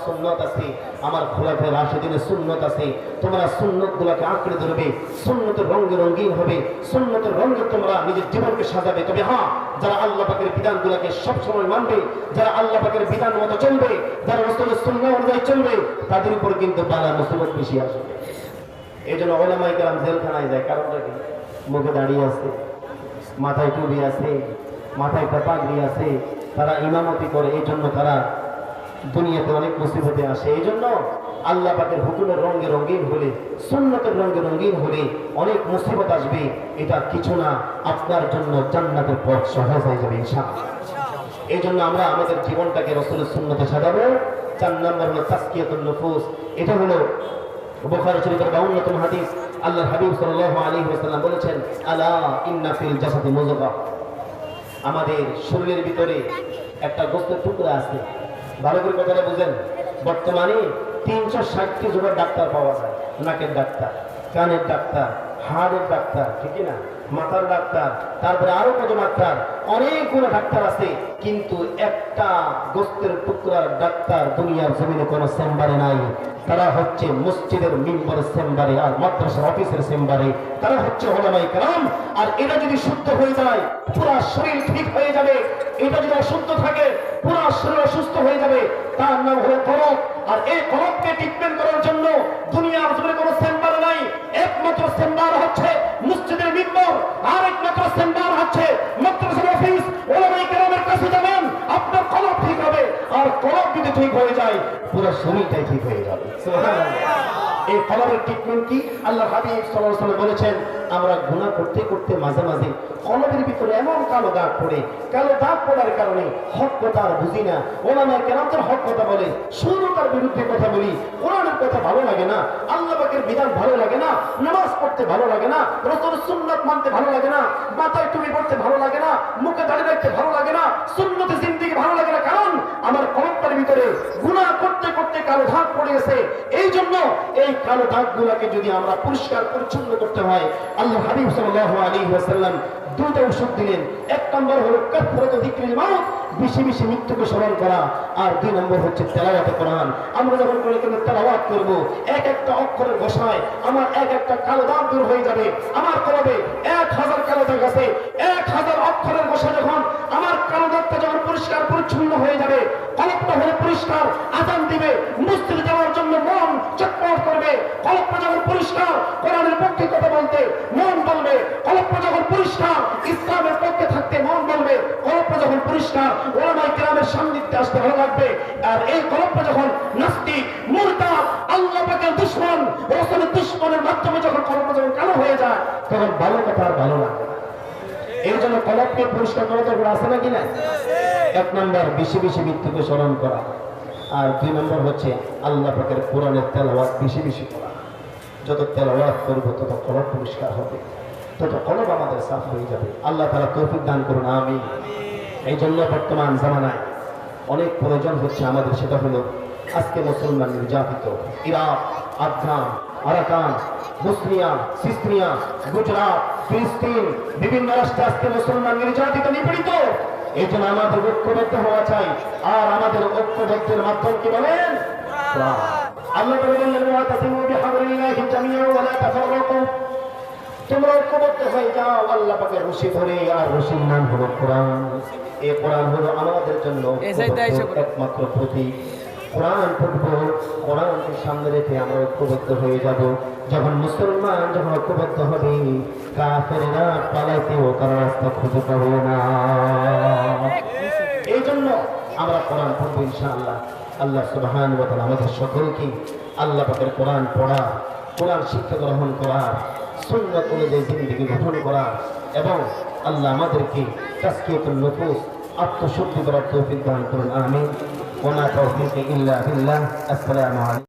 সুন্নাত আছে, আমার খোলাফায়ে রাশিদিনের সুন্নাত আছে। তোমরা সুন্নাতগুলোকে আঁকড়ে ধরবে, সুন্নতের রঙে রঙিন হবে, সুন্নতের রঙে তোমরা নিজের জীবনকে সাজাবে। তবে হ্যাঁ, যারা আল্লাহ পাকের বিধানগুলোকে সবসময় মানবে, যারা আল্লাহ পাকের বিধান মতো চলবে, যারা রাসূলের সুন্নাহ অনুযায়ী চলবে, তাদের উপর কিন্তু বালা মুসিবত বেশি আসবে। এই জন্য ওলামায়ে কেরাম জেলখানায় যায়। কারণটা কি? মুখে দাঁড়িয়ে আছে, মাথায় টুপি আছে, মাথায় একটা পাগড়ি আছে, তারা ইমামতি করে। এই জন্য তারা দুনিয়াতে অনেক মুসিবতে আসে। এই জন্য আল্লাহ পাকের হুকুমের রঙে রঙিন হলে, সুন্নতের রঙে রঙিন হলে অনেক মুসিবত আসবে। এটা কিছু না, আপনার জন্য জান্নাতের পথ সহজ হয়ে যাবে ইনশাআল্লাহ। এই জন্য আমরা আমাদের জীবনটাকে রাসূলের সুন্নতে সাজাবো। 4 নম্বর হলো তাসকিয়াতুন নুফুস। এটা হলো বুখারী শরীফের 52তম হাদিস। আল্লাহর হাবিব সাল্লাল্লাহু আলাইহি ওয়াসাল্লাম বলেছেন, আলা ইন্না ফিল জাসাদি মুযগা, আমাদের শরীরের ভিতরে একটা গোশতের টুকরা আছে। ভালো করে কথাটা বুঝেন। বর্তমানে 360টি জনের ডাক্তার পাওয়া যায়। নাকের ডাক্তার, কানের ডাক্তার, হাড়ের ডাক্তার, ঠিক না, মাথার ডাক্তার, তারপরে আরো কত ডাক্তার, অনেকগুলো ডাক্তার আছে। কিন্তু একটা গোশতের টুকরার ডাক্তার দুনিয়ার জমিনে কোনো চেম্বারে নাই। তারা হচ্ছে মসজিদের মিম্বরের চেম্বারে আর মাদ্রাসার অফিসের চেম্বারে। তারা হচ্ছে উলামায়ে কেরাম। আর এটা যদি শুদ্ধ হয়ে যায়, পুরো শরীর ঠিক হয়ে যাবে। এটা যদি অশুদ্ধ থাকে, পুরো শরীর অসুস্থ হয়ে যাবে। তার নাম হলো কলব। আর এই কলবকে ট্রিটমেন্ট করার জন্য দুনিয়ার জমিনে কোনো চেম্বার নাই। একমাত্র চেম্বার হচ্ছে মসজিদের মিম্বর, আর একমাত্র চেম্বার হচ্ছে মাদ্রাসার অফিস। উলামায়ে কেরামের কাছে যাবেন, আপনার কলব ঠিক হবে। আর কলব যদি ঠিক হয়ে যায়, পুরো শরীরটাই ঠিক হয়ে যাবে। সুবহানাল্লাহ। এই কলবের ট্রিটমেন্ট কি? আল্লাহ হাবিব সাল্লাল্লাহু আলাইহি ওয়াসাল্লাম বলেছেন, আমরা গুনাহ করতে করতে মাঝে মাঝে কলবের ভিতরে এমন কালো দাগ পড়ে, কালো দাগ পড়ার কারণে হক কথা আর বুঝি না। ওলামায়ে কেরামদের হক কথা বলে, শুধু তার বিরুদ্ধে কথা বলি। কোরআনের কথা ভালো লাগে না, আল্লাহ পাকের বিধান ভালো লাগে না, নামাজ পড়তে ভালো লাগে না, রাসূলের সুন্নাত মানতে ভালো লাগে না, মাথায় টুপি পড়তে ভালো লাগে না, মুখে দাড়ি রাখতে ভালো লাগে না, সুন্নতে জিন্দেগি ভালো লাগে না। কারণ আমার কলবটার ভিতরে গুনাহ করতে করতে কালো দাগ পড়ে গেছে। এই জন্য এই কালো দাগগুলোকে যদি আমরা পরিষ্কার পরিচ্ছন্ন করতে হয়, আল্লাহ হাবিব সাল্লাল্লাহু আলাইহি ওয়াসাল্লাম দুটো ওষুধ দিলেন। 1 নম্বর হলো কাফরাতু যিকরিল মাউত, বেশি বেশি মৃত্যুকে স্মরণ করা। আর 2 নম্বর হচ্ছে তেলাওয়াতে কোরআন। আমরা যখন কোরআনের তেলাওয়াত করব, এক একটা অক্ষরের ভাষায় আমার এক একটা কালো দাগ দূর হয়ে যাবে। আমার কলবে 1000 কালো দাগ আছে। 1000 অক্ষরের ভাষা যখন আমার কালো দাগটা যখন পরিষ্কার পরিচ্ছন্ন হয়ে যাবে, কলবটা হয়ে পরিষ্কার, আযান দিবে, মসজিদে যাওয়ার জন্য মন চটপট করবে। কলবটা যখন পরিষ্কার, কোরআনের পক্ষে কথা বলতে মন বলবে। কলবটা যখন পরিষ্কার, ইসলামের পক্ষে থাকতে মন বলবে। কলবটা যখন পরিষ্কার, উলামায়ে কেরামের সান্নিধ্যে আসতে ভালো লাগবে। আর এই কলবটা যখন নাস্তিক, মুরতাদ, আল্লাহ পাকের দুশমন, রাসূলের দুশমনের মাধ্যমে যখন কলবটা যখন কালো হয়ে যায়, তখন ভালো কথা আর ভালো লাগে না। এই জন্য কলবকে পরিষ্কার করা দরকার আছে নাকি না? 1 নম্বর বেশি বেশি মৃত্যুকে স্মরণ করা। আর 2 নম্বর হচ্ছে আল্লাহ পাকের কোরআনের তেলাওয়াত বেশি বেশি করা। যত তেলাওয়াত করব তত কলব পরিষ্কার হবে, তত কলব আমাদের সাফ হয়ে যাবে। আল্লাহ তাআলা তৌফিক দান করুন, আমিন। এই জন্য বর্তমান জামানায় অনেক প্রয়োজন হচ্ছে আমাদের, সেটা হলো আজকে মুসলমান নির্যাতিত। ইরাক, আফগান, আরাকান, বসনিয়া, সিস্তিয়া, গুজরাট, ফিলিস্তিন, বিভিন্ন রাষ্ট্রে আজকে মুসলমান নির্যাতিত, নিপীড়িত। এই জন্য আমাদের ঐক্যবদ্ধ হওয়া চাই। আর আমাদের ঐক্যবদ্ধের মাধ্যম কি বলেন? আল্লাহ বলেন, ওয়াতাসিমু বিহাবলিল্লাহি জামিআন ওয়া লা তাফাররাকু, তোমরা ঐক্যবদ্ধ হয়ে যাও আল্লাহ পাকের রশি ধরে। আর রশির নাম হলো কোরআন। এই কোরআন হলো আমাদের জন্য একমাত্র প্রতীক। কোরআন পড়ব, কোরআনকে সামনে রেখে আমরা ঐক্যবদ্ধ হয়ে যাব। যখন মুসলমান যখন ঐক্যবদ্ধ হবে, কাফেররা পালাইতেও তার রাস্তা খুঁজে পাবে না। এই জন্য আমরা কোরআন পড়ব ইনশাআল্লাহ। আল্লাহ সুবহানাহু ওয়া তাআলা আমাদের সকলকে আল্লাহ পাকের কোরআন পড়া, কোরআন শিক্ষা গ্রহণ করা, সুন্নাত অনুযায়ী জিন্দেগি গঠন করা এবং আল্লাহ আমাদেরকে তাসকিয়াতুন নুফুস, আত্মশুদ্ধি করার তৌফিক দান করুন, আমিন। ওয়া মা তাওফীকি ইল্লা বিল্লাহ। আসসালামু আলাইকুম।